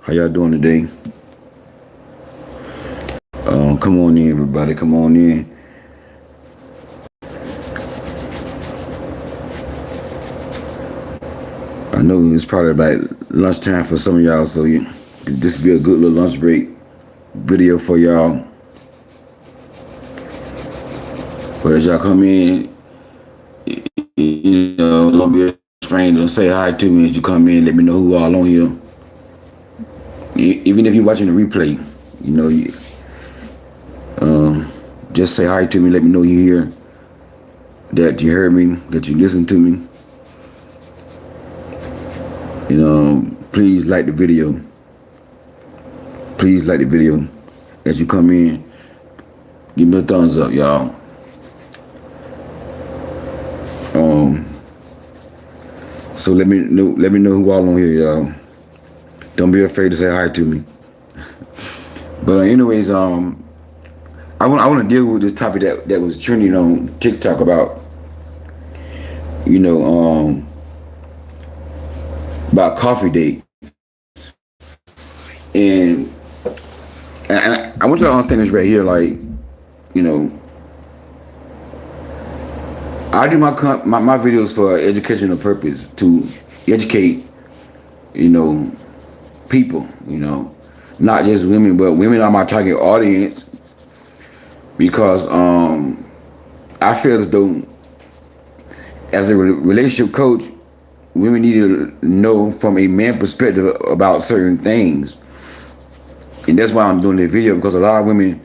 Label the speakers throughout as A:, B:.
A: How y'all doing today? Come on in, everybody. Come on in. I know it's probably about lunchtime for some of y'all, so this will be a good little lunch break video for y'all. But as y'all come in, don't be a stranger. Say hi to me as you come in. Let me know who all on here. Even if you're watching the replay, just say hi to me. Let me know you're here, that you heard me, that you listened to me. Please like the video. Please like the video as you come in. Give me a thumbs up, y'all. So let me know who all on here, y'all. Don't be afraid to say hi to me. But anyways, I want to deal with this topic that was trending on TikTok about, about coffee date. And I want you to understand this right here, like, I do my videos for educational purpose, to educate, people, not just women, but women are my target audience, because I feel as though as a relationship coach, women need to know from a man perspective about certain things. And that's why I'm doing this video, because a lot of women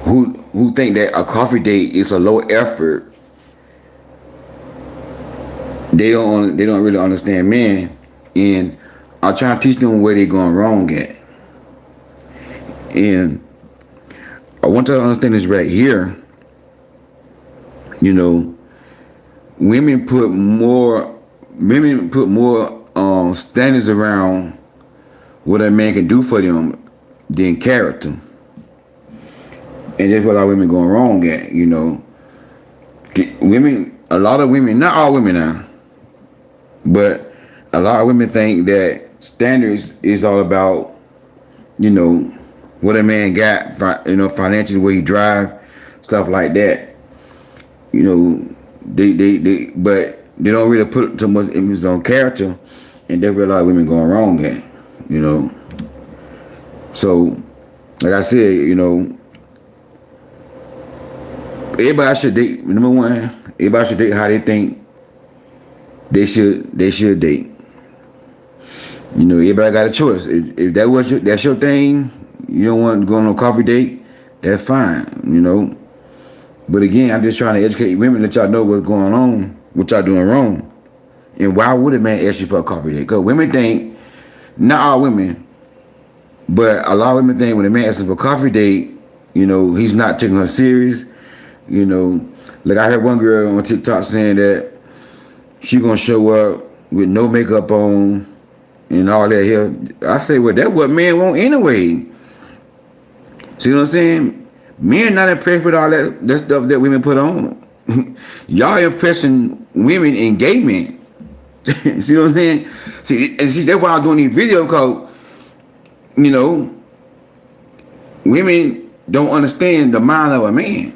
A: who think that a coffee date is a low effort, they don't really understand men, and I try to teach them where they're going wrong at. And I want you to understand this right here. Women put more standards around what a man can do for them than character. And that's what a lot of women going wrong at, Women, a lot of women, not all women now, but a lot of women think that standards is all about, what a man got, financially, where he drive, stuff like that. But they don't really put too much emphasis on character, and that's where a lot of women going wrong at, So, like I said, everybody should date. Number one, everybody should date how they think they should date. Everybody got a choice. If that's your thing, you don't want to go on a coffee date, that's fine. But again, I'm just trying to educate women, let y'all know what's going on, what y'all doing wrong, and why would a man ask you for a coffee date? Because women think, not all women, but a lot of women think when a man asks for a coffee date, he's not taking her serious. Like I heard one girl on TikTok saying that she gonna show up with no makeup on and all that here. I say, well, that's what men want anyway. See what I'm saying? Men not impressed with all that stuff that women put on. Y'all impressing women and gay men. See what I'm saying? See, that's why I'm doing these videos, because, women don't understand the mind of a man.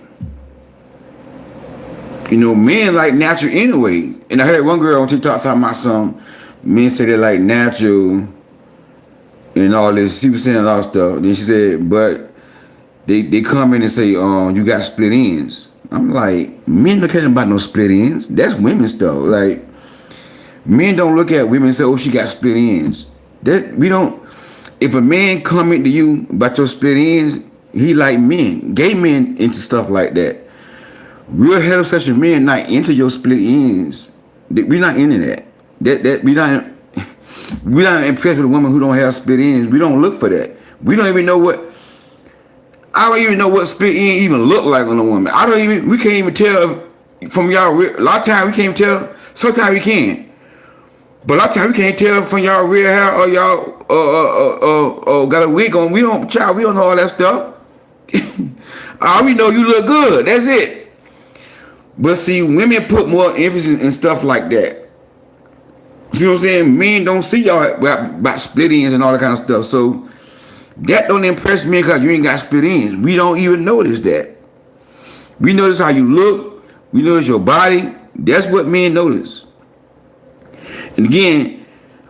A: Men like natural anyway. And I heard one girl on TikTok talking about some men say they like natural and all this. She was saying a lot of stuff. Then she said, but they come in and say, you got split ends. I'm like, men don't care about no split ends. That's women's stuff. Like, men don't look at women and say, oh, she got split ends. We don't. If a man comment to you about your split ends, he like men. Gay men into stuff like that. Real heterosexual men not into your split ends. We're not into that. We're not impressed with a woman who don't have split ends. We don't look for that. We don't even know what. I don't even know what split end even look like on a woman. We can't even tell from y'all. A lot of times we can't tell. Sometimes we can. But a lot of times we can't tell from y'all real hair or y'all got a wig on. We don't know all that stuff. All we know, you look good. That's it. But see, women put more emphasis in stuff like that. See what I'm saying? Men don't see y'all about split ends and all that kind of stuff. So that don't impress me because you ain't got split ends. We don't even notice that. We notice how you look. We notice your body. That's what men notice. And again,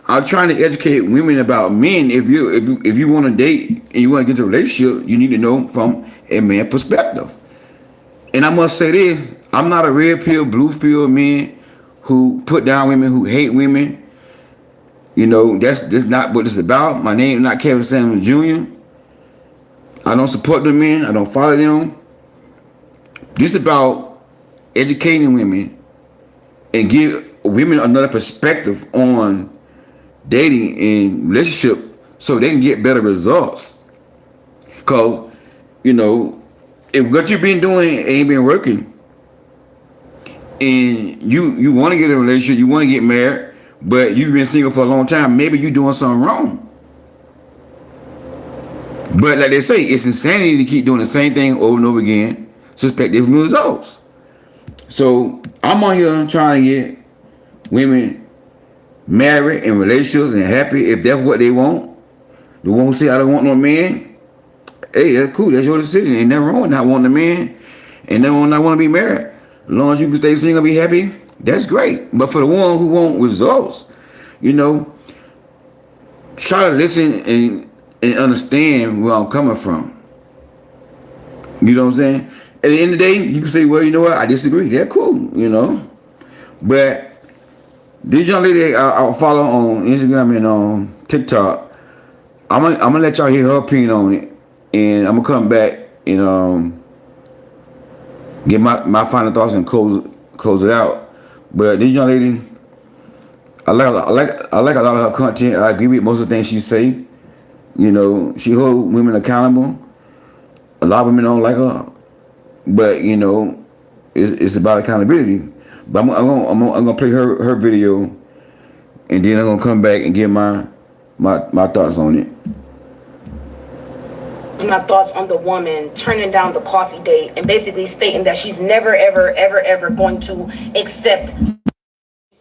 A: I'm trying to educate women about men. If you want to date and you want to get into a relationship, you need to know from a man perspective. And I must say this: I'm not a red pill, blue pill man who put down women, who hate women. You know, that's not what it's about. My name is not Kevin Samuel Jr. I don't support the men. I don't follow them. This is about educating women and give women another perspective on dating and relationship so they can get better results. Cause, you know, if what you've been doing ain't been working and you want to get in a relationship, you want to get married, but you've been single for a long time, maybe you're doing something wrong. But like they say, it's insanity to keep doing the same thing over and over again to expect different results. So I'm on here trying to get women married in relationships and happy if that's what they want. The one who say I don't want no man, hey, that's cool. That's your decision. Ain't nothing wrong with not wanting a man and nothing wrong not want to be married. As long as you can stay single and be happy, that's great. But for the one who want results, you know, try to listen and understand where I'm coming from. You know what I'm saying? At the end of the day, you can say, well, you know what, I disagree. That's cool, you know. But this young lady I follow on Instagram and on TikTok, I'm gonna let y'all hear her opinion on it, and I'm gonna come back and get my final thoughts and close it out. But this young lady, I like a lot of her content. I agree with most of the things she say. You know, she hold women accountable. A lot of women don't like her, but you know, it's about accountability. But I'm gonna play her video, and then I'm gonna come back and give my thoughts on it.
B: My thoughts on the woman turning down the coffee date and basically stating that she's never ever going to accept.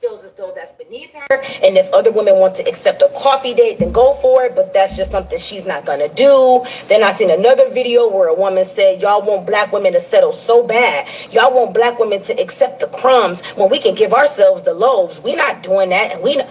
B: Feels as though that's beneath her, and if other women want to accept a coffee date, then go for it, but that's just something she's not gonna do. Then I seen another video where a woman said, y'all want black women to settle so bad, y'all want black women to accept the crumbs when we can give ourselves the loaves. We not doing that, and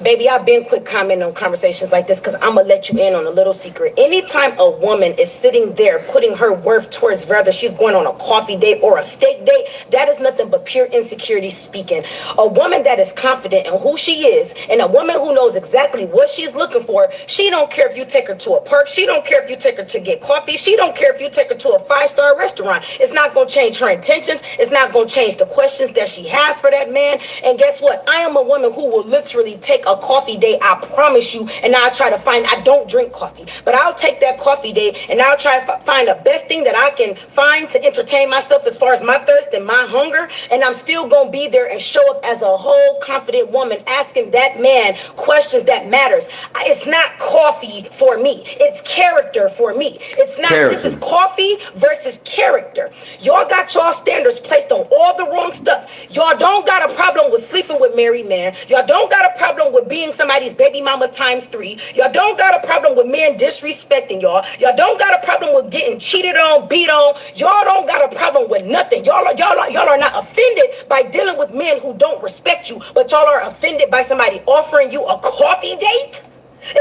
B: baby, I've been quick commenting on conversations like this because I'm going to let you in on a little secret. Anytime a woman is sitting there putting her worth towards whether she's going on a coffee date or a steak date, that is nothing but pure insecurity speaking. A woman that is confident in who she is and a woman who knows exactly what she's looking for, she don't care if you take her to a park. She don't care if you take her to get coffee. She don't care if you take her to a 5-star restaurant. It's not going to change her intentions. It's not going to change the questions that she has for that man. And guess what? I am a woman who will literally take a coffee date, I promise you, and I'll try to find, I don't drink coffee, but I'll take that coffee date and I'll try to find the best thing that I can find to entertain myself as far as my thirst and my hunger, and I'm still gonna be there and show up as a whole confident woman asking that man questions that matters. It's not coffee for me, it's character for me. It's not, character. This is coffee versus character. Y'all got y'all standards placed on all the wrong stuff. Y'all don't got a problem with sleeping with married men. Y'all don't got a problem with being somebody's baby mama ×3. Y'all don't got a problem with men disrespecting y'all. Y'all don't got a problem with getting cheated on, beat on. Y'all don't got a problem with nothing. Y'all are not offended by dealing with men who don't respect you, but y'all are offended by somebody offering you a coffee date?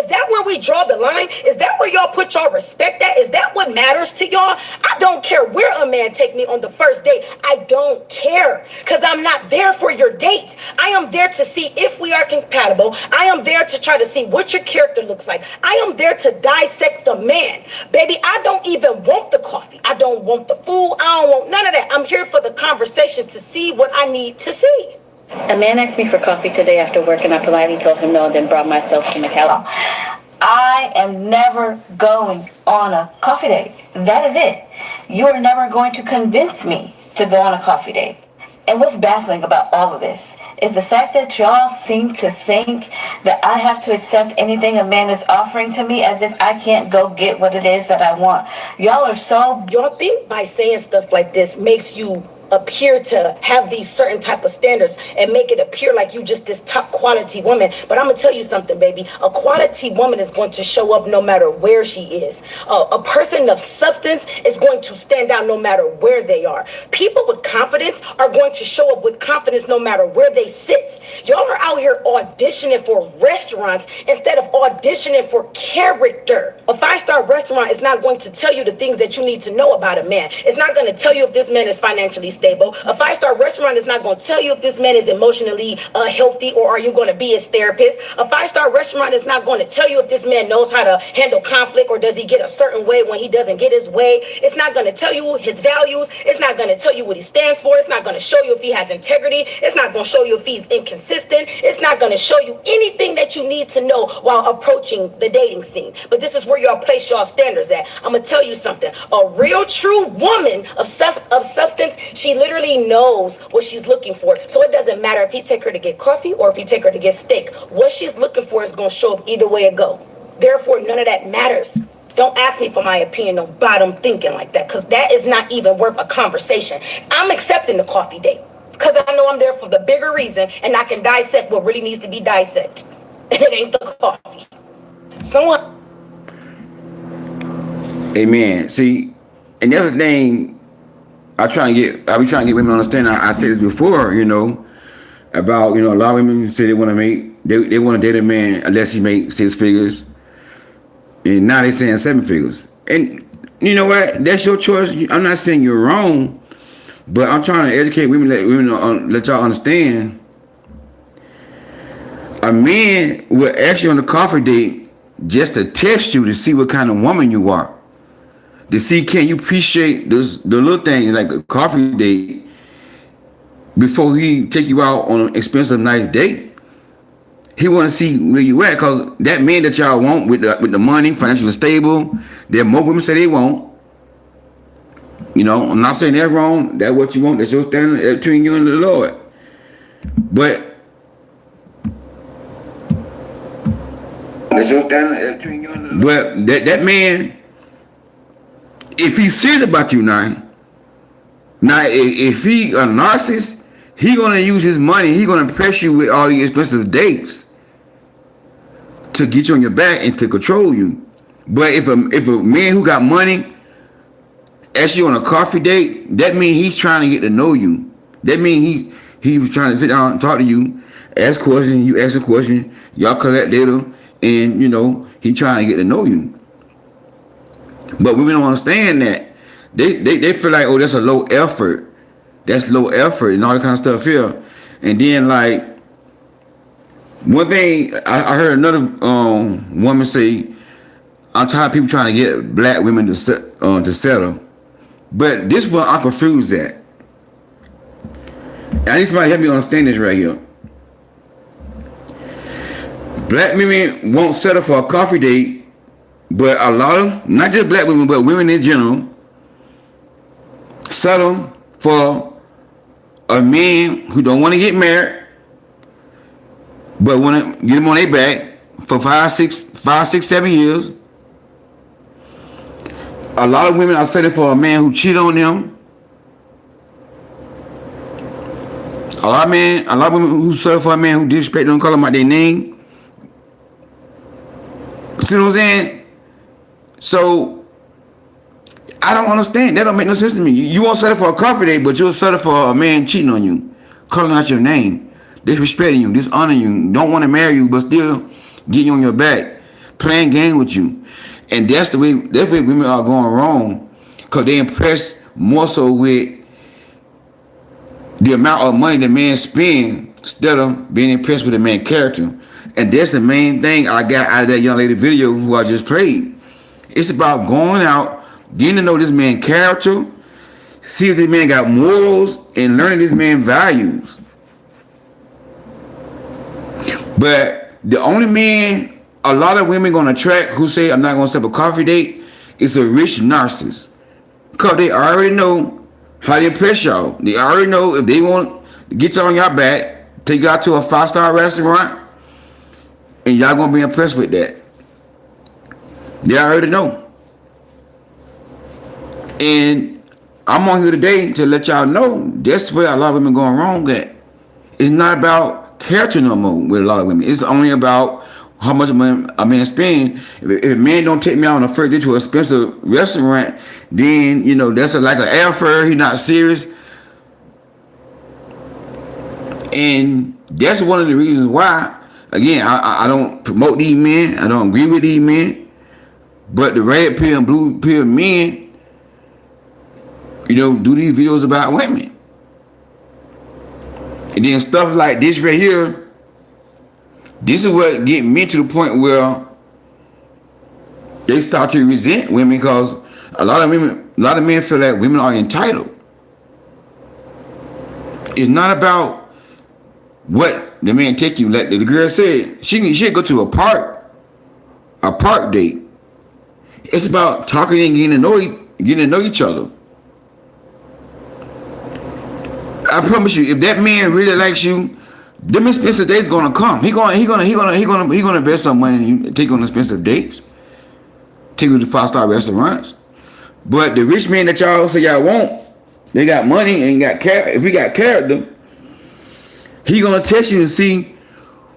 B: Is that where we draw the line? Is that where y'all put y'all respect at? Is that what matters to y'all? I don't care where a man take me on the first date. I don't care, because I'm not there for your date. I am there to see if we are compatible. I am there to try to see what your character looks like. I am there to dissect the man. Baby, I don't even want the coffee. I don't want the food. I don't want none of that. I'm here for the conversation to see what I need to see.
C: A man asked me for coffee today after work, and I politely told him no, and then brought myself some McAllen. I am never going on a coffee date. That is it. You are never going to convince me to go on a coffee date. And what's baffling about all of this is the fact that y'all seem to think that I have to accept anything a man is offering to me as if I can't go get what it is that I want. Y'all think by saying stuff like this makes you
B: appear to have these certain type of standards and make it appear like you just this top quality woman. But I'm gonna tell you something, baby. A quality woman is going to show up no matter where she is. A person of substance is going to stand out no matter where they are. People with confidence are going to show up with confidence no matter where they sit. Y'all are out here auditioning for restaurants instead of auditioning for character. A five-star restaurant is not going to tell you the things that you need to know about a man. It's not going to tell you if this man is financially stable. A five-star restaurant is not going to tell you if this man is emotionally healthy, or are you going to be his therapist. A five-star restaurant is not going to tell you if this man knows how to handle conflict, or does he get a certain way when he doesn't get his way. It's not going to tell you his values. It's not going to tell you what he stands for. It's not going to show you if he has integrity. It's not going to show you if he's inconsistent. It's not going to show you anything that you need to know while approaching the dating scene. But this is where y'all place y'all standards at. I'm going to tell you something. A real true woman of substance, she literally knows what she's looking for. So it doesn't matter if he take her to get coffee or if he take her to get steak. What she's looking for is going to show up either way it go. Therefore, none of that matters. Don't ask me for my opinion on bottom thinking like that, because that is not even worth a conversation. I'm accepting the coffee date because I know I'm there for the bigger reason, and I can dissect what really needs to be dissected. And it ain't the coffee. Someone.
A: Amen. See, and the other thing I be trying to get women to understand. I said this before, about, a lot of women say they want to date a man unless he make 6 figures. And now they saying 7 figures. And you know what? That's your choice. I'm not saying you're wrong, but I'm trying to educate women, let y'all understand. A man will ask you on the coffee date just to test you to see what kind of woman you are. To see, can you appreciate the little things like a coffee date before he take you out on an expensive nice date. He want to see where you at, because that man that y'all want with the money, financially stable, there more women say they want. I'm not saying that's wrong. That's what you want. That's your standard between you and the Lord. But that's your standard between you and the Lord. But that man, if he's serious about you now if he a narcissist, he gonna use his money. He gonna impress you with all these expensive dates to get you on your back and to control you. But if a man who got money asks you on a coffee date, that means he's trying to get to know you. That means he was trying to sit down and talk to you, ask questions, you ask a question, y'all collect data, and he trying to get to know you. But women don't understand that. They feel like, oh, that's a low effort. That's low effort and all that kind of stuff here. And then, like, one thing I heard another woman say, I'm tired of people trying to get black women to settle. But this is what I'm confused at. I need somebody to help me understand this right here. Black women won't settle for a coffee date, but a lot of, not just black women, but women in general, settle for a man who don't want to get married, but want to get him on their back for 5, 6, 7 years. A lot of women are settling for a man who cheat on them. A lot of women who settle for a man who disrespect them, call them by their name. See what I'm saying? So I don't understand. That don't make no sense to me. You won't settle for a coffee date, but you'll settle for a man cheating on you, calling out your name, disrespecting you, dishonoring you, don't want to marry you, but still getting on your back, playing game with you. And that's the way women are going wrong, because they impress more so with the amount of money the man spend instead of being impressed with the man's character. And that's the main thing I got out of that young lady video who I just played. It's about going out, getting to know this man's character, see if this man got morals, and learning this man's values. But the only man a lot of women gonna attract who say, I'm not gonna set up a coffee date, is a rich narcissist. Because they already know how to impress y'all. They already know if they want to get y'all on your back, take you out to a 5-star restaurant, and y'all gonna be impressed with that. They already know. And I'm on here today to let y'all know that's where a lot of women going wrong at. It's not about character no more with a lot of women. It's only about how much money a man spend. If a man don't take me out on a first date to an expensive restaurant, then that's like an airfare. He's not serious, and that's one of the reasons why. Again, I don't promote these men. I don't agree with these men, but the red pill and blue pill men, do these videos about women. And then stuff like this right here, this is what get men to the point where they start to resent women because a lot of men feel that women are entitled. It's not about what the man take you. Like the girl said, she'd go to a park date. It's about talking and getting to know each other. I promise you, if that man really likes you, them expensive dates gonna come. He gonna invest some money in you, take you on expensive dates, take you to 5-star restaurants. But the rich man that y'all say y'all want, they got money and got character. If he got character, he gonna test you and see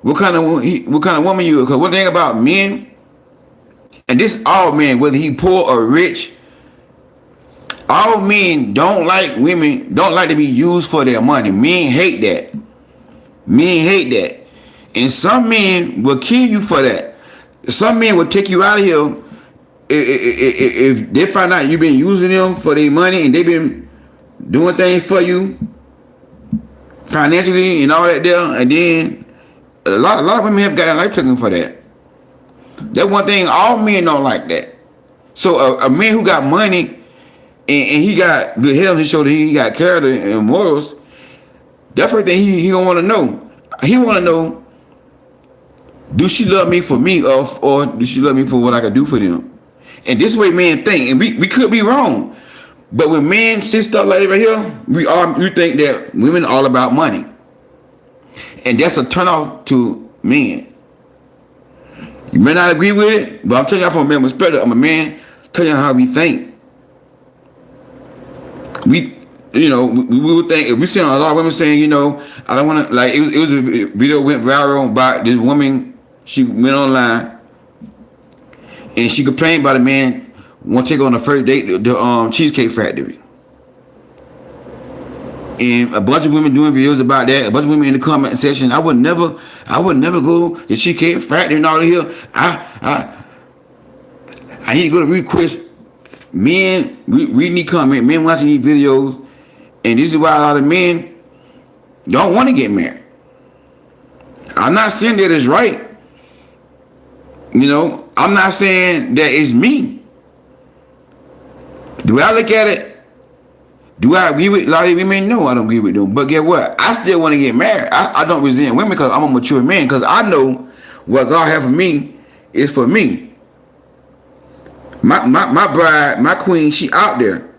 A: what kind of woman you are. Because one thing about men, and this all men, whether he poor or rich, all men don't like women, don't like to be used for their money. Men hate that. And some men will kill you for that. Some men will take you out of here if they find out you've been using them for their money and they've been doing things for you financially and all that there. And then a lot of women have got their life taken for that. That's one thing, all men don't like that. So a man who got money and he got good head on his shoulder, he got character and morals, that's the first thing he gonna want to know. He want to know, do she love me for me or do she love me for what I can do for them? And this way men think, and we could be wrong, but when men see stuff like that right here, we think that women are all about money, and that's a turnoff to men. You may not agree with it, but I'm telling y'all from a man's perspective. I'm a man telling you how we think. We would think, if we see a lot of women saying, I don't want to, like, it was a video went viral about this woman. She went online and she complained about a man want to take her on the first date to the Cheesecake Factory. And a bunch of women doing videos about that. A bunch of women in the comment section, I would never go to Cheesecake Factory and all of here. I need to go to request. Men reading these comments, men watching these videos, and this is why a lot of men don't want to get married. I'm not saying that it's right. I'm not saying that it's me. Do I look at it? Do I agree with a lot of women? No, I don't agree with them. But guess what? I still want to get married. I don't resent women because I'm a mature man, because I know what God has for me is for me. My bride, my queen, she out there.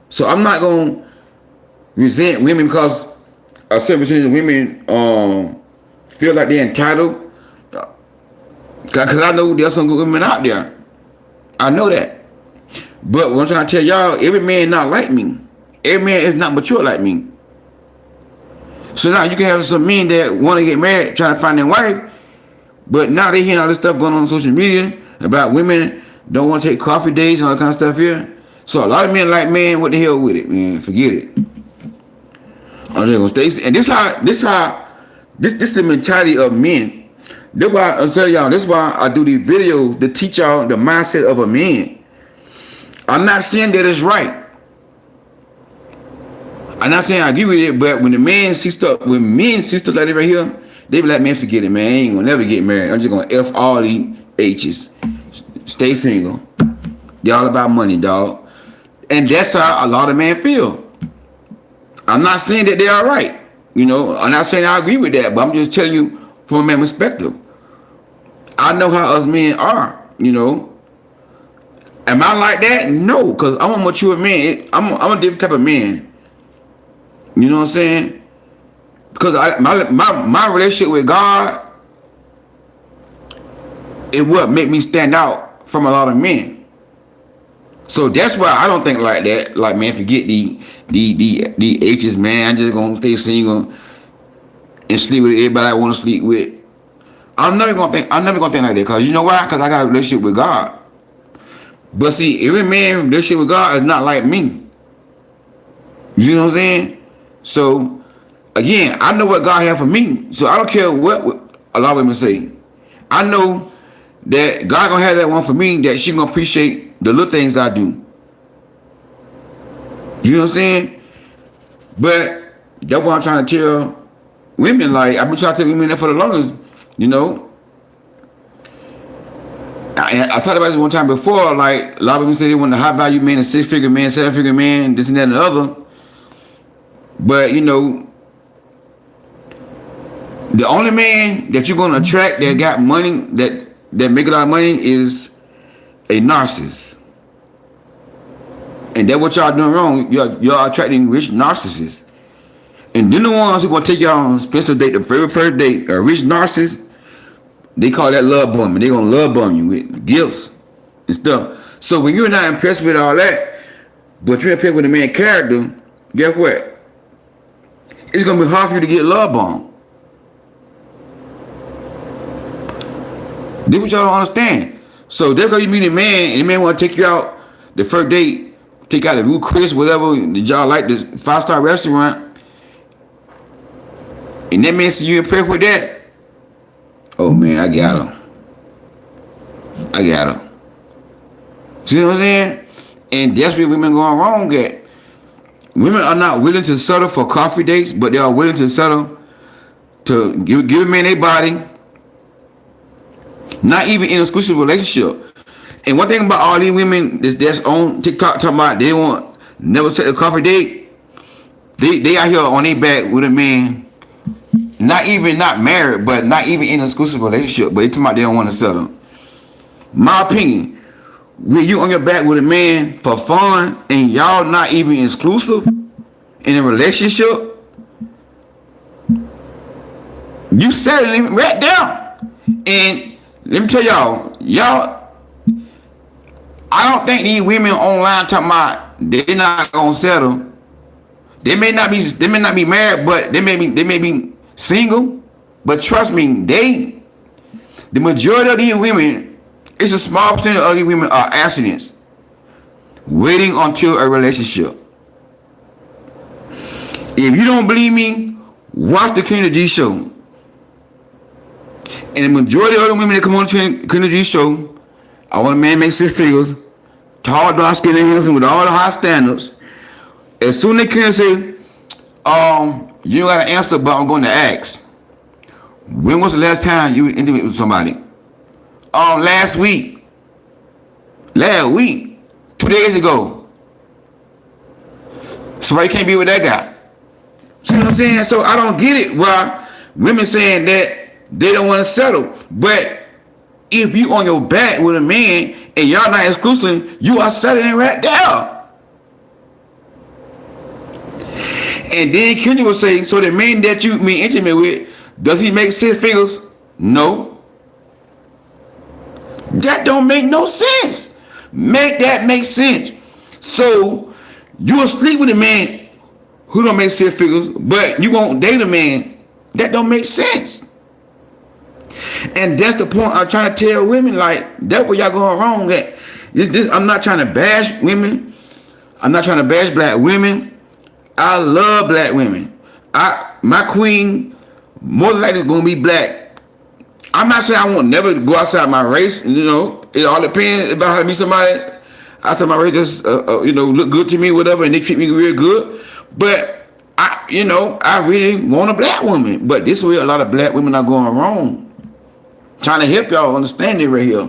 A: So I'm not going to resent women because a certain percentage of women feel like they're entitled. Because I know there's some good women out there. I know that. But what I'm trying to tell y'all, every man not like me. Every man is not mature like me. So now you can have some men that want to get married, trying to find their wife, but now they hearing all this stuff going on social media about women don't want to take coffee dates and all that kind of stuff here. So a lot of men like, man, what the hell with it, man? Forget it. I'm just gonna stay. And this is the mentality of men. That's why I'm telling y'all. This is why I do these videos to teach y'all the mindset of a man. I'm not saying that it's right. I'm not saying I agree with it, but when men see stuff like that right here, they be like, man, forget it, man. I ain't gonna never get married. I'm just gonna F all these H's. Stay single. They're all about money, dog. And that's how a lot of men feel. I'm not saying that they are right. I'm not saying I agree with that, but I'm just telling you from a man's perspective. I know how us men are, Am I like that? No, because I'm a mature man. I'm a different type of man. You know what I'm saying? Because my relationship with God is what make me stand out from a lot of men. So that's why I don't think like that. Like, man, forget the H's, man. I'm just gonna stay single and sleep with everybody I want to sleep with. I'm never gonna think like that. Cause you know why? Cause I got a relationship with God. But see, every man relationship with God is not like me. You know what I'm saying? So again, I know what God has for me. So I don't care what a lot of women say. I know that God gonna have that one for me, that she gonna appreciate the little things I do. You know what I'm saying? But that's what I'm trying to tell women. Like, I've been trying to tell women that for the longest. You know, I talked about this one time before. Like, a lot of women say they want a high value man, a 6-figure man, 7-figure man, this and that and the other. But you know, the only man that you're gonna attract that got money, that make a lot of money, is a narcissist. And that's what y'all doing wrong. Y'all attracting rich narcissists. And then the ones who gonna take y'all on a special date, the very first date, a rich narcissist, they call that love bombing. They gonna love bomb you with gifts and stuff. So when you're not impressed with all that, but you're impressed with the man's character, guess what? It's gonna be hard for you to get love bombed. This what y'all don't understand. So there go you meet a man, and the man wanna take you out the first date, take out the Ruth Chris, whatever, did y'all like this 5-star restaurant, and that man see you impressed with that. Oh man, I got her. See what I'm saying? And that's where women going wrong at. Women are not willing to settle for coffee dates, but they are willing to settle to give a man their body. Not even in an exclusive relationship. And one thing about all these women that's on TikTok talking about they want never set a coffee date, they out here on their back with a man, not married, but not even in an exclusive relationship, but they talking about they don't want to settle. My opinion, when you on your back with a man for fun and y'all not even exclusive in a relationship, you settling right down. And let me tell y'all, I don't think these women online talking about they're not gonna settle. They may not be married, but they may be single. But trust me, the majority of these women, it's a small percentage of these women are abstinents, waiting until a relationship. If you don't believe me, watch the Kennedy G show. And the majority of the women that come on the Kennedy G show, I want a man make 6 figures, tall, dark, skinny, handsome, with all the high standards. As soon as they can say, you don't got an answer, but I'm going to ask. When was the last time you were intimate with somebody? Last week. 2 days ago. Somebody can't be with that guy. See what I'm saying? So I don't get it why women saying that they don't want to settle. But if you on your back with a man and y'all not exclusive, you are settling right there. And then Kenny was saying, so the man that you be intimate with, does he make 6 figures? No. That don't make no sense. Make that make sense. So you will sleep with a man who don't make 6 figures, but you won't date a man. That don't make sense. And that's the point I'm trying to tell women. Like, that's where y'all going wrong at. I'm not trying to bash women. I'm not trying to bash black women. I love black women. My queen more than likely gonna be black. I'm not saying I won't never go outside my race. You know, it all depends if I meet somebody outside my race just look good to me, whatever, and they treat me real good. But I really want a black woman. But this way, a lot of black women are going wrong. Trying to help y'all understand it right here.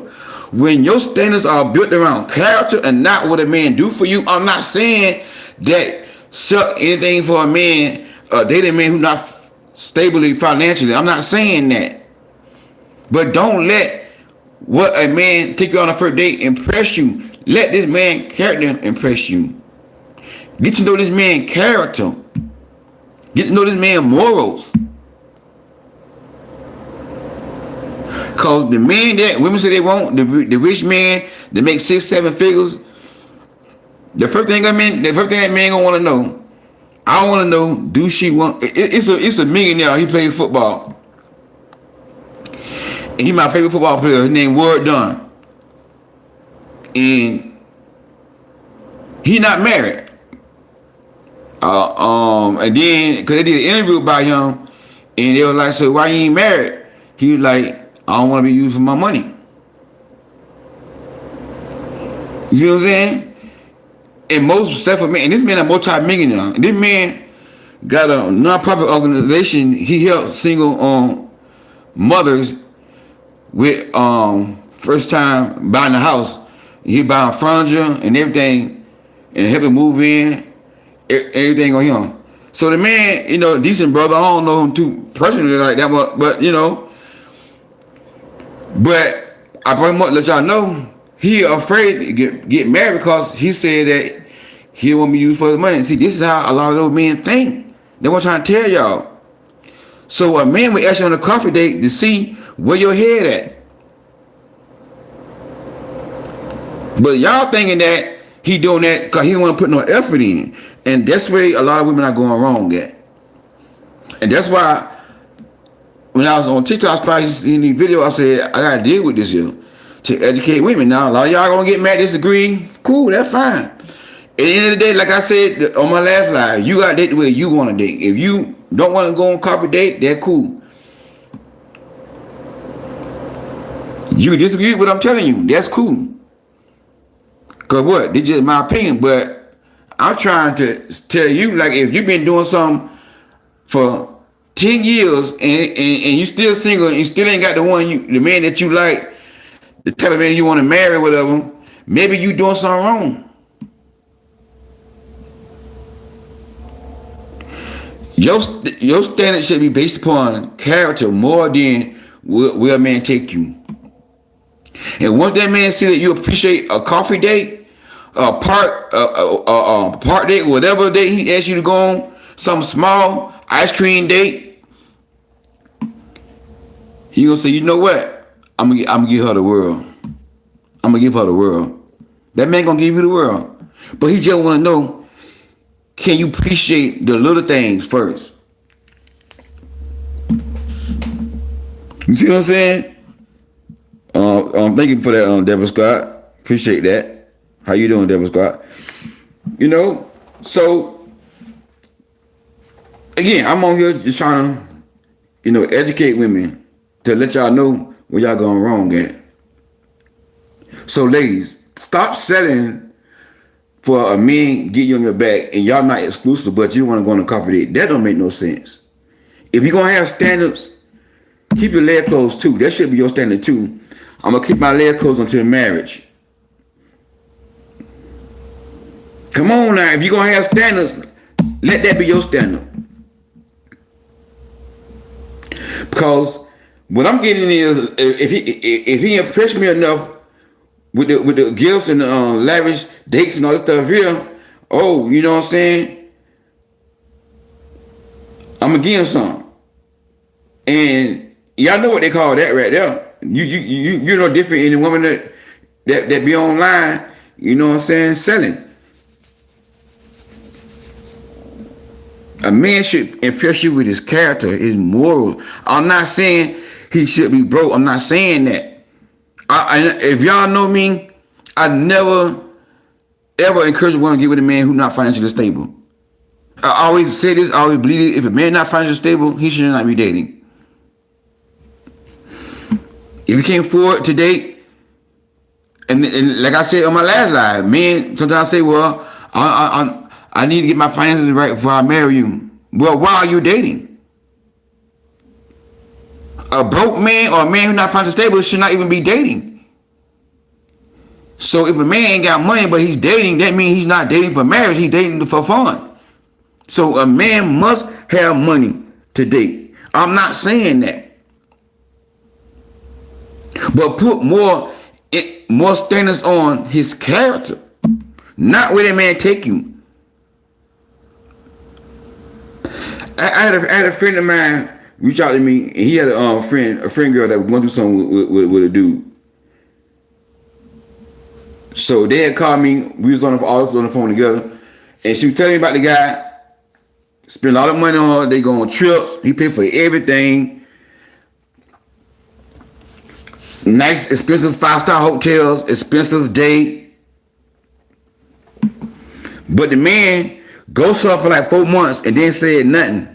A: When your standards are built around character and not what a man do for you, I'm not saying that suck anything for a man, date a man who not stably financially. I'm not saying that. But don't let what a man take you on a first date impress you. Let this man character impress you. Get to know this man character. Get to know this man morals. Cause the man that women say they want, the rich man that makes 6-7 figures, The first thing that man gonna want to know. I want to know, do she want? It's a millionaire. He played football. And he my favorite football player. His name Ward Dunn, and he not married. And then because they did an interview about him, and they were like, "So why you ain't married?" He was like, "I don't want to be used for my money." You see what I'm saying? And most successful men, and this man a multi-millionaire. And this man got a non-profit organization. He helps single mothers with first time buying a house. He buying furniture and everything, and help him move in. Everything on him. So the man, decent brother. I don't know him too personally like that, but but I probably want to let y'all know he afraid to get married because he said that he want me to use for his money. And see, this is how a lot of those men think. They want trying to tell y'all. So a man will ask you on a coffee date to see where your head at. But y'all thinking that he doing that because he don't want to put no effort in. And that's where a lot of women are going wrong at. And that's why when I was on TikTok, I was probably seeing the video, I said, I got to deal with this here to educate women. Now, a lot of y'all going to get mad, disagree. Cool, that's fine. At the end of the day, like I said on my last live, you got to date the way you want to date. If you don't want to go on a coffee date, that's cool. You disagree with what I'm telling you, that's cool. Because what? This is just my opinion, but I'm trying to tell you, like, if you've been doing something for 10 years and you still single and you still ain't got the man that you like, the type of man you want to marry, whatever, maybe you doing something wrong. Your standard should be based upon character more than will a man take you. And once that man see that you appreciate a coffee date, a park date, whatever date he asks you to go on, something small, ice cream date, he gonna say, you know what? I'm gonna give her the world. I'm gonna give her the world. That man gonna give you the world, but he just wanna know, can you appreciate the little things first? You see what I'm saying? Thank you for that, Deborah Scott. Appreciate that. How you doing, Deborah Scott? So again, I'm on here just trying to, educate women to let y'all know where y'all going wrong at. So ladies, stop selling for a man get you on your back and y'all not exclusive, but you want to go on a coffee date. That don't make no sense. If you're going to have standards, keep your leg closed too. That should be your standard too. I'm going to keep my leg closed until marriage. Come on now. If you're going to have standards, let that be your standard. Because what I'm getting is, if he impressed me enough with the gifts and the lavish dates and all this stuff here, you know what I'm saying? I'm going to give him some. And y'all know what they call that right there. You know different in the woman that be online, you know what I'm saying, selling. A man should impress you with his character, his morals. I'm not saying he should be broke. I'm not saying that. If y'all know me, I never ever encourage a woman to get with a man who's not financially stable. I always say this, I always believe it. If a man not financially stable, he should not be dating. If you can't afford to date, and like I said on my last live, men sometimes say, well, I need to get my finances right before I marry you. Well, why are you dating? A broke man or a man who's not financially stable should not even be dating. So if a man ain't got money but he's dating, that means he's not dating for marriage, he's dating for fun. So a man must have money to date. I'm not saying that. But put more standards on his character, not where that man take you. I had a friend of mine reach out to me, and he had a friend girl that was going through something with a dude. So they had called me. We was all on the phone together, and she was telling me about the guy. Spend a lot of money on. They go on trips. He paid for everything. Nice, expensive 5-star hotels, expensive date. But the man goes off for like 4 months and then said nothing.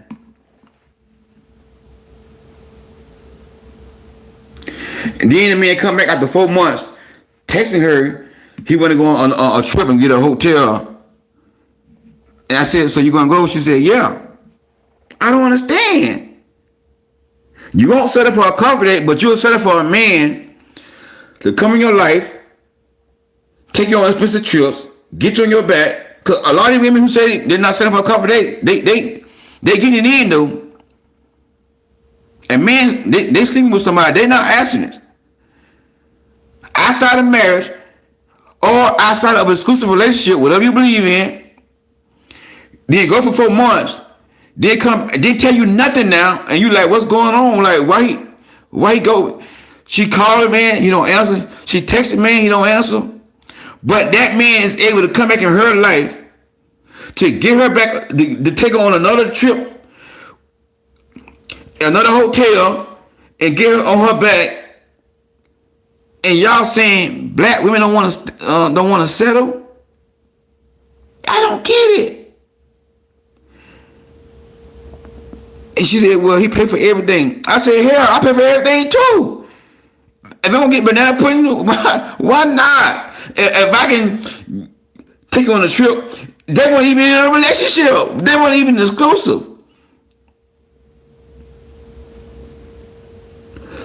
A: And then the man come back after 4 months, texting her. He want to go on a trip and get a hotel. And I said, so you gonna go? She said, yeah. I don't understand. You won't settle for a comfort date, but you'll settle for a man to come in your life, take you on expensive trips, get you on your back. Cause a lot of women who say they're not settling for a comfort date, they get it in though. And men, they sleeping with somebody, they're not asking it. Outside of marriage or outside of an exclusive relationship, whatever you believe in, then go for 4 months. They tell you nothing now, and you like, what's going on? Like, why he go? She called him, man, he don't answer. She texted, man, he don't answer. But that man is able to come back in her life to get her back, to take her on another trip, another hotel, and get her on her back. And y'all saying black women don't want to settle? I don't get it. And she said, well, he paid for everything. I said, hell, I pay for everything too. If I don't get banana pudding, why not? If I can take you on a trip, they weren't even in a relationship. They weren't even exclusive.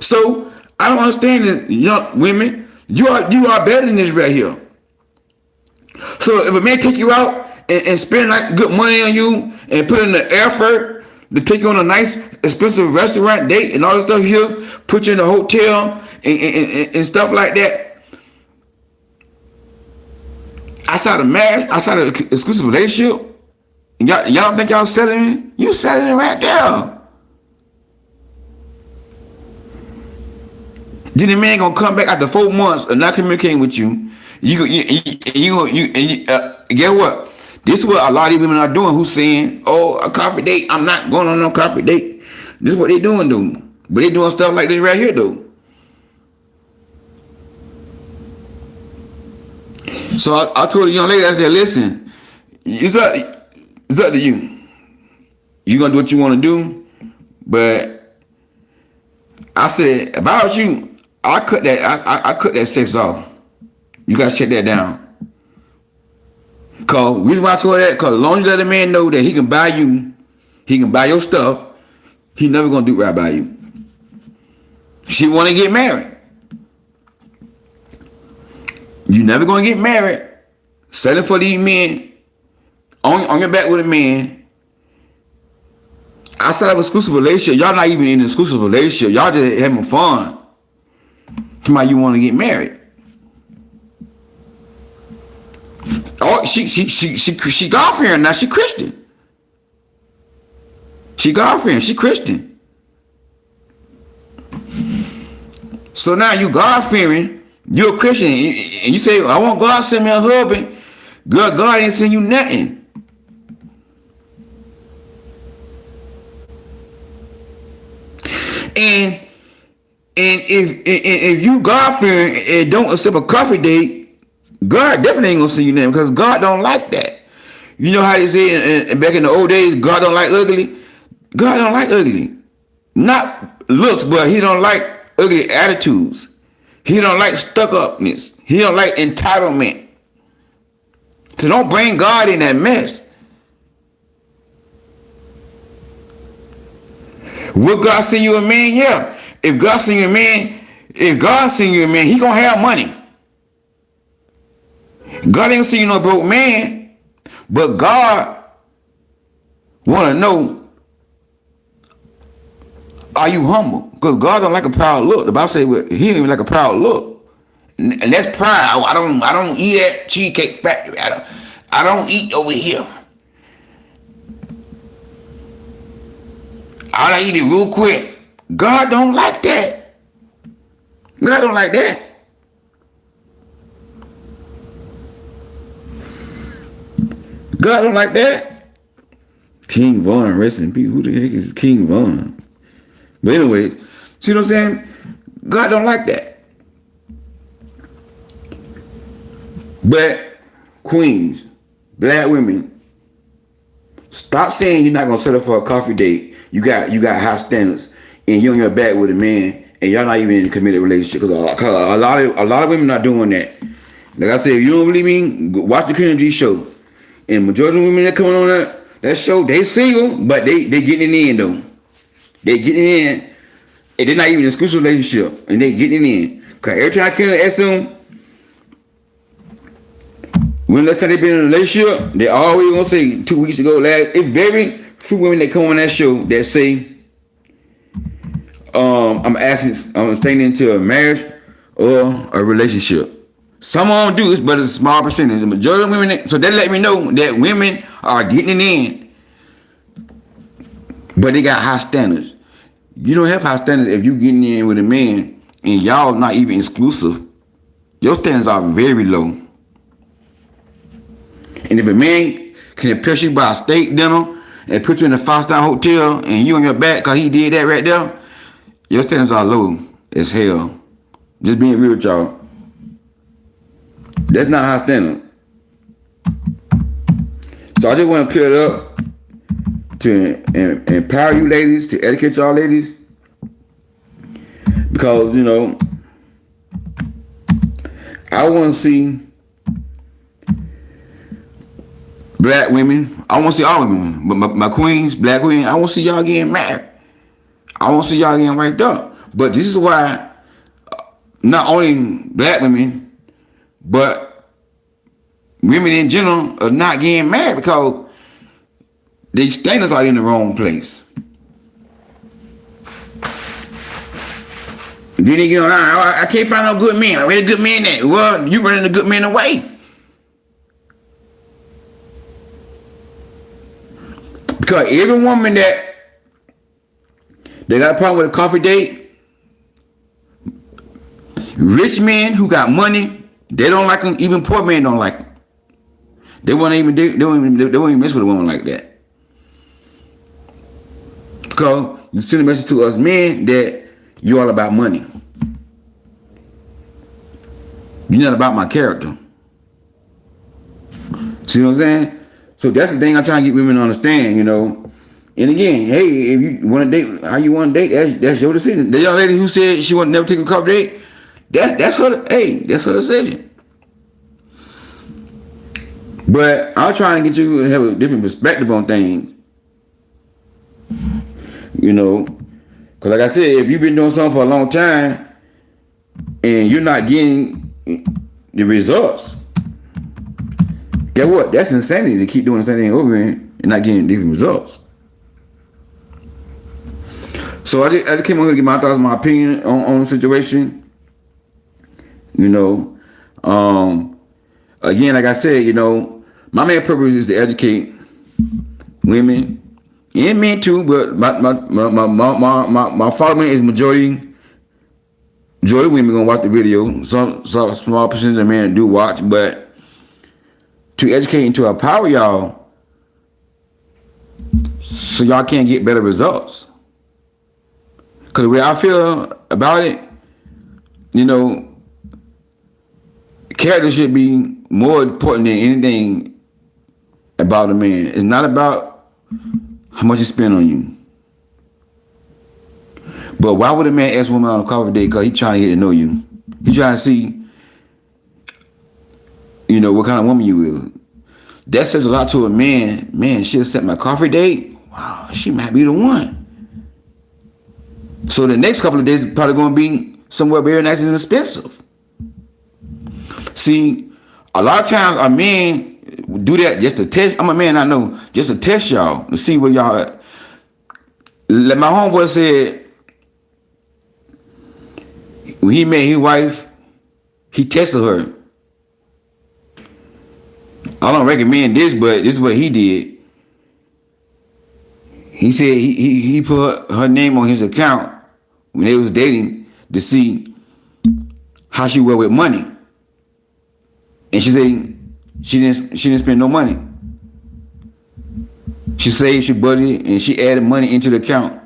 A: So I don't understand that, young women, you are better than this right here. So if a man take you out and spend like good money on you and put in the effort to take you on a nice, expensive restaurant date and all this stuff here, put you in a hotel and stuff like that. Outside of marriage, outside of exclusive relationship, y'all don't think y'all settling? You settling right there. Then the man gonna come back after 4 months of not communicating with you. Get what? This is what a lot of women are doing who's saying, oh, a coffee date, I'm not going on no coffee date. This is what they doing, though. But they doing stuff like this right here, though. So I told the young lady, I said, listen, it's up to you. You gonna do what you want to do, but I said, if I was you, I cut that sex off. You gotta shut that down. Cause reason why I told that, cause as long as you let a man know that he can buy you, he can buy your stuff, he never gonna do right by you. She wanna get married. You never gonna get married. Selling for these men, on your back with a man. Outside of an exclusive relationship, y'all not even in an exclusive relationship. Y'all just having fun. Somebody you wanna get married. Oh, she God-fearing now. She Christian. She God-fearing. She Christian. So now you God-fearing. You're a Christian, and you say, "I want God to send me a husband." God ain't send you nothing. And if you God-fearing and don't accept a coffee date, God definitely ain't gonna see you nothing because God don't like that. You know how they say back in the old days, God don't like ugly? God don't like ugly. Not looks, but he don't like ugly attitudes. He don't like stuck-upness. He don't like entitlement. So don't bring God in that mess. Will God send you a man? Yeah. If God send you a man, he gonna have money. God ain't see you no broke man, but God want to know, are you humble? Because God don't like a proud look. The Bible says he don't even like a proud look, and that's pride. I don't eat at Cheesecake Factory. I don't eat over here. I eat it real quick. God don't like that. God don't like that. God don't like that. King Von, rest in peace. Who the heck is King Von? But anyway, see what I'm saying? God don't like that. But queens, black women, stop saying you're not gonna settle for a coffee date. You got high standards, and you're on your back with a man, and y'all not even in a committed relationship. Because a lot of women not doing that. Like I said, if you don't believe me, watch the Kennedy show. And majority of women that coming on that show, they single, but they getting it in though. They getting it in, and they're not even in an exclusive relationship, and they getting it in. Cause every time I can ask them, when let's say they've been in a relationship, they always gonna say 2 weeks ago, it's very few women that come on that show that say, I'm staying into a marriage or a relationship. Some of them do this, but it's a small percentage. The majority of women, so they let me know that women are getting it in, but they got high standards. You don't have high standards if you getting in with a man and y'all not even exclusive. Your standards are very low. And if a man can impress you by a steak dinner and put you in a 5-star hotel and you on your back because he did that right there, your standards are low as hell. Just being real with y'all. That's not high standard. So I just want to clear it up to empower you ladies, to educate y'all ladies. Because, you know, I want to see black women. I want to see all women. But my queens, black women, I want to see y'all getting married. I want to see y'all getting wiped up. But this is why not only black women, but women in general are not getting married because their standards are in the wrong place. Then they get on, I can't find no good man. Where the good man at? Well, you running the good man away. Because every woman that got a problem with a coffee date, rich men who got money, they don't like them. Even poor men don't like them. They won't even mess with a woman like that. Because you send a message to us men that you're all about money. You're not about my character. See what I'm saying? So that's the thing I'm trying to get women to understand, you know. And again, hey, if you want to date, how you want to date, that's your decision. The young lady who said she would never take a coffee date, that's her. Hey, that's her decision. But I'm trying to get you to have a different perspective on things. You know, because like I said, if you've been doing something for a long time and you're not getting the results, guess what? That's insanity to keep doing the same thing over and not getting different results. So I just came on here to get my thoughts, my opinion on the situation. You know, again, like I said, you know, my main purpose is to educate women and men too, but my following is majority women gonna watch the video. Some small percentage of men do watch, but to educate and to empower y'all so y'all can get better results. Because the way I feel about it, you know, character should be more important than anything about a man. It's not about how much he spend on you. But why would a man ask a woman on a coffee date? Because he's trying to get to know you. He's trying to see, you know, what kind of woman you is. That says a lot to a man. Man, she'll set my coffee date. Wow, she might be the one. So the next couple of days is probably going to be somewhere very nice and expensive. See, a lot of times a man do that just to test. I'm a man, I know, just to test y'all, to see where y'all at. Like my homeboy said, when he met his wife, he tested her. I don't recommend this, but this is what he did. He said he put her name on his account when they was dating to see how she was with money. And she said she didn't spend no money. She saved, she budgeted, and she added money into the account.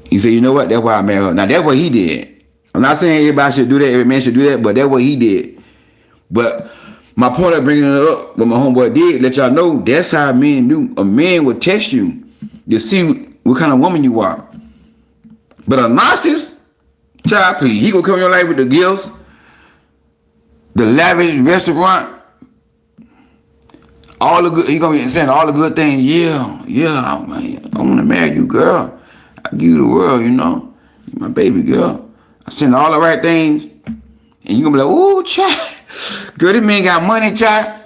A: He said, you know what? That's why I married her. Now, that's what he did. I'm not saying everybody should do that, every man should do that, but that's what he did. But my point of bringing it up, what my homeboy did, let y'all know, that's how men do. A man will test you to see what kind of woman you are. But a narcissist, child, please, he gonna come in your life with the gifts, the lavish restaurant, all the good, he gonna be saying all the good things. Yeah, I wanna marry you, girl. I give you the world, you know. You my baby girl. I send all the right things. And you gonna be like, ooh, child. Girl, this man got money, child.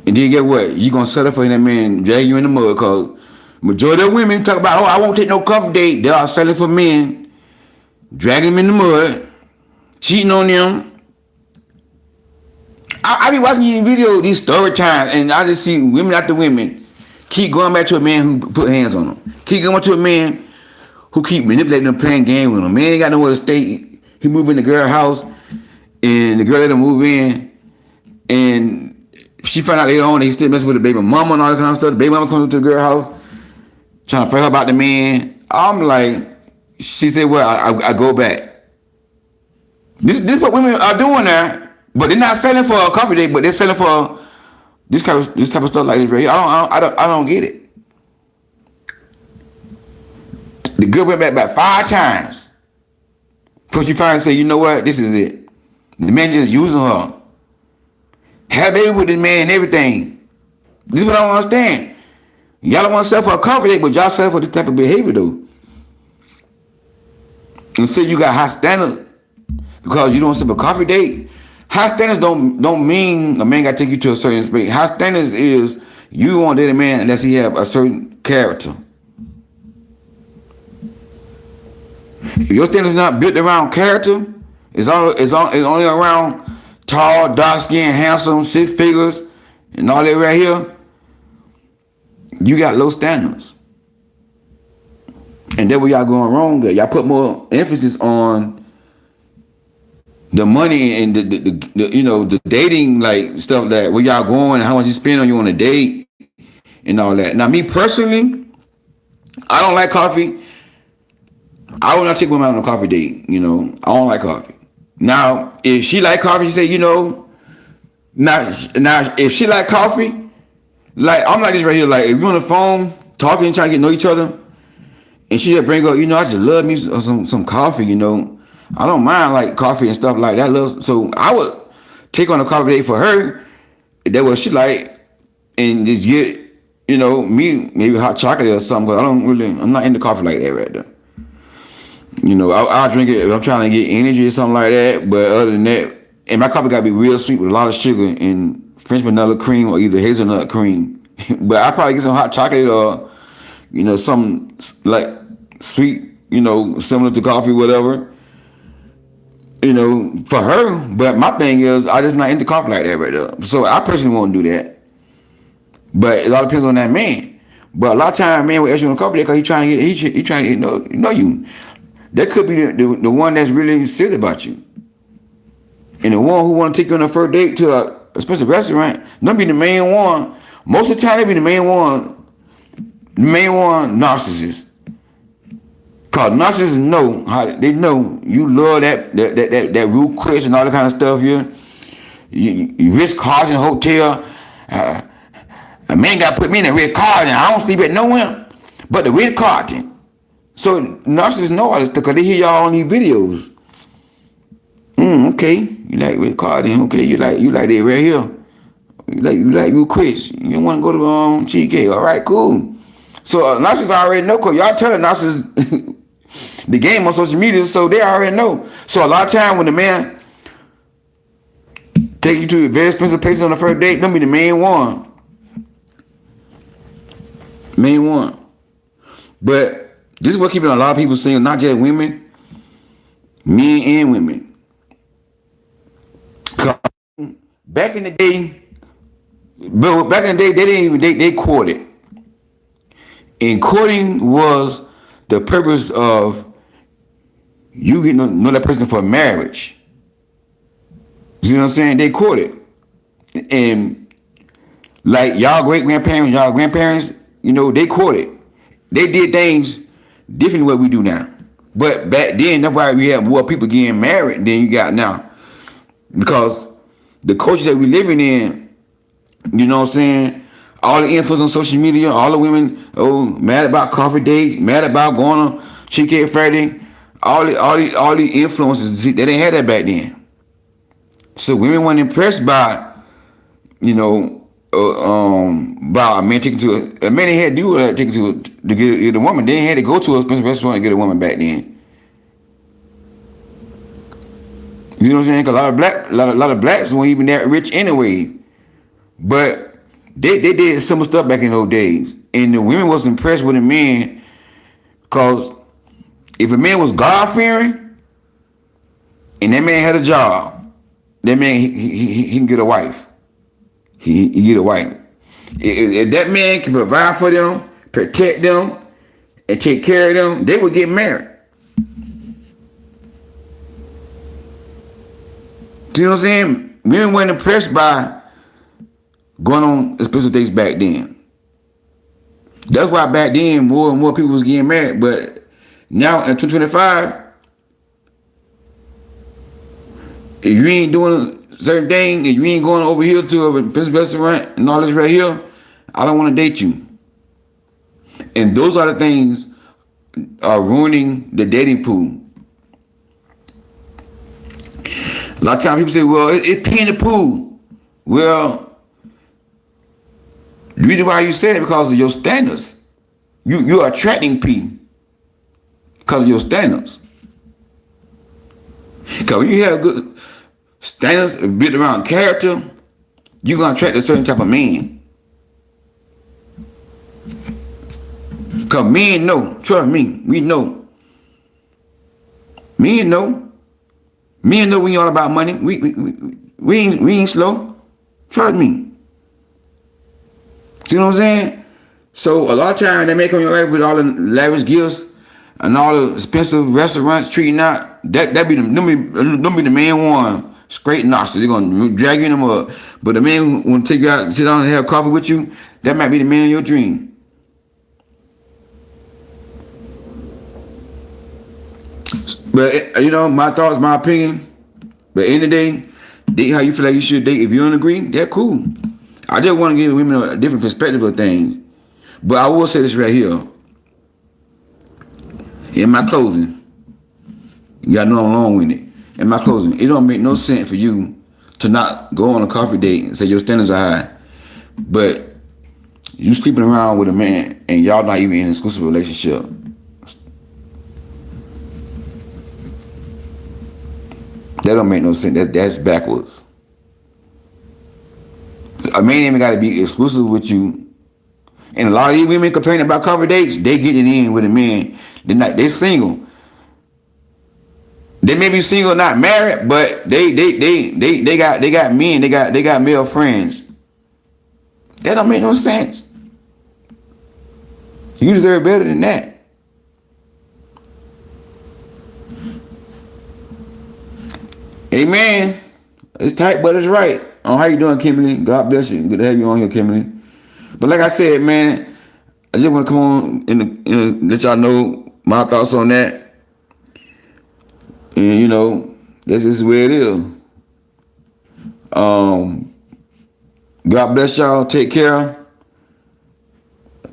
A: And then get what? You gonna settle for that man, drag you in the mud, cause majority of women talk about, oh, I won't take no cover date. They are selling for men, dragging them in the mud, cheating on them. I be watching these videos, these story times, and I just see women after women keep going back to a man who put hands on them. Keep going to a man who keep manipulating them, playing game with them. Man ain't got nowhere to stay. He moved in the girl's house, and the girl let him move in, and she found out later on that he still messing with the baby mama and all that kind of stuff. The baby mama comes to the girl's house, trying to find her about the man. I'm like, she said, well, I go back. This is what women are doing now, but they're not selling for a coffee date, but they're selling for this type of stuff like this right here. I don't get it. The girl went back about 5 times. Before she finally said, you know what, this is it. The man just using her. Had a baby with this man and everything. This is what I don't understand. Y'all don't want to sell for a coffee date, but y'all sell for this type of behavior though. And say you got high standards because you don't sell for a coffee date. High standards don't mean a man got to take you to a certain space. High standards is you won't date a man unless he have a certain character. If your standard is not built around character, it's only around tall, dark skin, handsome, 6 figures, and all that right here, you got low standards. And that's where y'all going wrong at. Y'all put more emphasis on the money and the dating like stuff, that where y'all going and how much you spend on you on a date and all that. Now me personally, I don't like coffee. I will not take women out on a coffee date, I don't like coffee. Now, if she like coffee, she say, now if she like coffee, like I'm like this right here, like if you're on the phone talking, trying to get to know each other, and she just bring up, I just love me some coffee, I don't mind like coffee and stuff like that. So I would take on a coffee date for her, if that's what she like, and just get, me maybe hot chocolate or something, but I'm not into coffee like that right there. I'll drink it if I'm trying to get energy or something like that. But other than that, and my coffee gotta be real sweet with a lot of sugar and French vanilla cream or either hazelnut cream. But I probably get some hot chocolate or some like sweet, similar to coffee, whatever. For her. But my thing is, I just not into coffee like that right there. So I personally won't do that. But it all depends on that man. But a lot of times, man will ask you on a coffee because he trying to know you. That could be the one that's really serious about you. And the one who want to take you on a first date to a expensive restaurant, don't be the main one. Most of the time, they be the main one narcissist. Cause narcissists know they know you love that Ruth Chris and all that kind of stuff here. You risk cars in a hotel. A man got to put me in a red car and I don't sleep at nowhere but the red Carlton. So narcissists know all this stuff because they hear y'all on these videos. Okay, you like red Carlton? Okay, you like that right here. You like Ruth Chris? You don't want to go to cheesecake? All right, cool. So narcissists already know because y'all tell the narcissists the game on social media, so they already know. So a lot of time when the man take you to a very expensive place on the first date, don't be the main one. Main one. But this is what keeping a lot of people single, not just women, men and women. Back in the day, they didn't even they courted. And courting was the purpose of you getting to know that person for marriage. You see what I'm saying? They courted. And like y'all great grandparents, y'all grandparents, you know, they courted. They did things different than what we do now. But back then, that's why we have more people getting married than you got now. Because the culture that we living in, you know what I'm saying? All the influence on social media, all the women, mad about coffee dates, mad about going on Chicken Friday, all the influences, they didn't have that back then. So women weren't impressed by, you know, by a man taking to a man. They had to do that taking to get a woman. They had to go to a expensive restaurant to get a woman back then. You know what I'm saying? Cause a lot of blacks weren't even that rich anyway. But they did similar stuff back in those days, and the women was impressed with a man, cause if a man was God fearing, and that man had a job, that man he can get a wife. He get a wife. If that man can provide for them, protect them, and take care of them, they would get married. Do you know what I'm saying? Women weren't impressed by going on special dates back then. That's why back then more and more people was getting married. But now in 2025, if you ain't doing a certain thing, if you ain't going over here to a business restaurant and all this right here, I don't want to date you. And those are the things are ruining the dating pool. A lot of times people say, well, it's pee in the pool. Well, the reason why you say it because of your standards. You're attracting pee because of your standards. Because when you have good standards built around character, you're going to attract a certain type of man. Because men know, trust me, we know. Men know. Men know we all about money. We ain't slow. Trust me. See what I'm saying? So a lot of times they make on your life with all the lavish gifts and all the expensive restaurants treating out. That be them be the main one. Straight knocks. They're gonna drag you in them up. But the man who want to take you out, sit down and have coffee with you, that might be the man of your dream. But you know, my thoughts, my opinion. But in the day, date how you feel like you should date. If you don't agree, that's cool. I just want to give women a different perspective of things. But I will say this right here. In my closing, y'all know I'm long with it. In my closing, it don't make no sense for you to not go on a coffee date and say your standards are high, but you sleeping around with a man and y'all not even in an exclusive relationship. That don't make no sense. That's backwards. A man ain't got to be exclusive with you. And a lot of these women complaining about cover dates, they get it in with a man. They single. They may be single, not married, but they got men, they got male friends. That don't make no sense. You deserve better than that. Amen. It's tight, but it's right. Oh, how you doing, Kimberly? God bless you. Good to have you on here, Kimberly. But like I said, man, I just want to come on and let y'all know my thoughts on that. And you know, this is where it is. God bless y'all. Take care.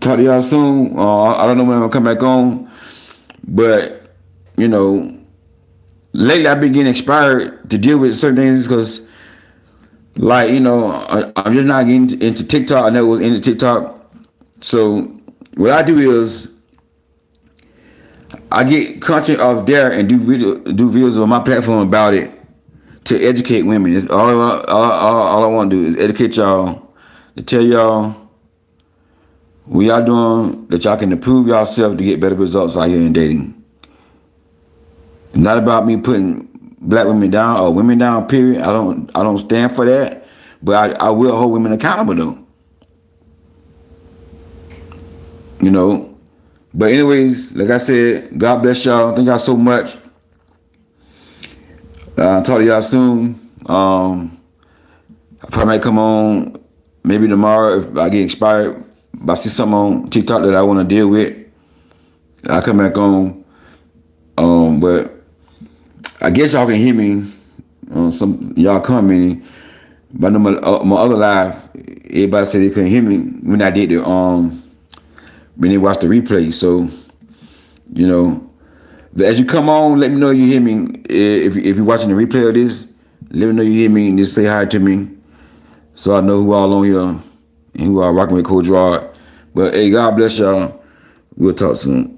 A: Talk to y'all soon. I don't know when I'm gonna come back on, but you know, lately I've been getting inspired to deal with certain things because, like, you know, I'm just not getting into TikTok. I never was into TikTok. So what I do is I get content off there and do videos on my platform about it to educate women. It's all I want to do is educate y'all, to tell y'all what y'all doing, that y'all can improve yourself to get better results out here in dating. It's not about me putting black women down or women down, period. I don't stand for that. But I will hold women accountable though. You know. But anyways, like I said, God bless y'all. Thank y'all so much. I'll talk to y'all soon. I I might come on maybe tomorrow if I get expired. If I see something on TikTok that I want to deal with, I come back on. But I guess y'all can hear me. Some y'all commenting, but I know my other live, everybody said they couldn't hear me when I did the when they watched the replay. So, you know, but as you come on, let me know you hear me. If you're watching the replay of this, let me know you hear me and just say hi to me, so I know who all on here and who are rocking with Coach Rod. But hey, God bless y'all. We'll talk soon.